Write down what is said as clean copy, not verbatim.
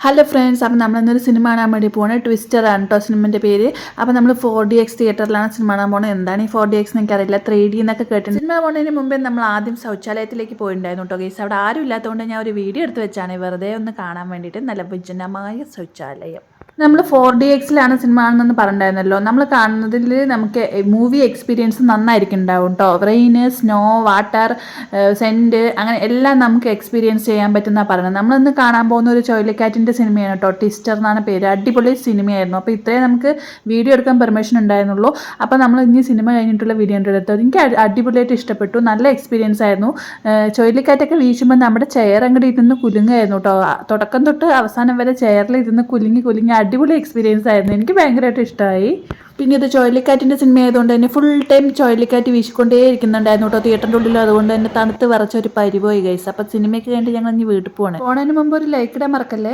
Hello friends, അപ്പം നമ്മളിന്നൊരു cinema കാണാൻ വേണ്ടി പോകുന്നത് ട്വിസ്റ്ററാണ് കേട്ടോ സിനിമൻ്റെ പേര്. അപ്പോൾ നമ്മൾ 4DX തിയേറ്ററിലാണ് സിനിമ കാണാൻ പോകുന്നത്. എന്താണ് ഈ 4DX എന്ന് എനിക്കറിയില്ല, 3D എന്നൊക്കെ കേട്ടിട്ടുണ്ട്. സിനിമ പോകുന്നതിന് മുമ്പേ നമ്മൾ ആദ്യം ശൗചാലയത്തിലേക്ക് പോയിട്ടുണ്ടായിരുന്നു കേട്ടോ ഗൈസ്. അവിടെ ആരും ഇല്ലാത്തതുകൊണ്ട് ഞാൻ ഒരു വീഡിയോ എടുത്ത് വെച്ചാണ് വെറുതെ ഒന്ന് കാണാൻ വേണ്ടിയിട്ട്. നല്ല വിജനമായ ശൗചാലയം. നമ്മൾ 4DXിലാണ് സിനിമ കാണുന്നതെന്ന് പറഞ്ഞിട്ടുണ്ടായിരുന്നല്ലോ. നമ്മൾ കാണുന്നതിൽ നമുക്ക് മൂവി എക്സ്പീരിയൻസ് നന്നായിരിക്കും ഉണ്ടാവും കേട്ടോ. റെയിന്, സ്നോ, വാട്ടർ, സെൻറ്റ്, അങ്ങനെ എല്ലാം നമുക്ക് എക്സ്പീരിയൻസ് ചെയ്യാൻ പറ്റുന്നതാണ് പറയുന്നത്. നമ്മളിന്ന് കാണാൻ പോകുന്ന ഒരു ചുഴലിക്കാറ്റിൻ്റെ സിനിമയാണ് കേട്ടോ. ട്വിസ്റ്റർ എന്നാണ് പേര്. അടിപൊളി സിനിമയായിരുന്നു. അപ്പോൾ ഇത്രയും നമുക്ക് വീഡിയോ എടുക്കാൻ പെർമിഷൻ ഉണ്ടായിരുന്നുള്ളൂ. അപ്പോൾ നമ്മൾ ഇനി സിനിമ കഴിഞ്ഞിട്ടുള്ള വീഡിയോ എടുത്തത് എനിക്ക് അടിപൊളിയായിട്ട് ഇഷ്ടപ്പെട്ടു. നല്ല എക്സ്പീരിയൻസ് ആയിരുന്നു. ചുഴലിക്കാറ്റൊക്കെ വീശുമ്പോൾ നമ്മുടെ ചെയർ അങ്ങോട്ട് ഇരുന്ന് കുലുങ്ങായിരുന്നു കേട്ടോ. തുടക്കം തൊട്ട് അവസാനം വരെ ചെയറിൽ ഇരുന്ന് കുലുങ്ങി അടിപൊളി എക്സ്പീരിയൻസ് ആയിരുന്നു. എനിക്ക് ഭയങ്കരമായിട്ട് ഇഷ്ടമായി. പിന്നെ ഇത് ചുഴലിക്കാറ്റിൻ്റെ സിനിമ ആയതുകൊണ്ട് തന്നെ ഫുൾ ടൈം ചുഴലിക്കാറ്റ് വീശിക്കൊണ്ടേ ഇരിക്കുന്നുണ്ടായിരുന്നു കേട്ടോ തിയേറ്ററിൻ്റെ ഉള്ളിൽ. അതുകൊണ്ട് തന്നെ തണുത്ത് വിറച്ച ഒരു പരിപോയി ഗൈസ്. അപ്പോൾ സിനിമയ്ക്ക് വേണ്ടി ഞങ്ങൾ ഇനി വീട്ടിൽ പോകണേ. പോണതിന് മുമ്പ് ഒരു ലൈക്ക് ഇടാൻ മറക്കല്ലേ.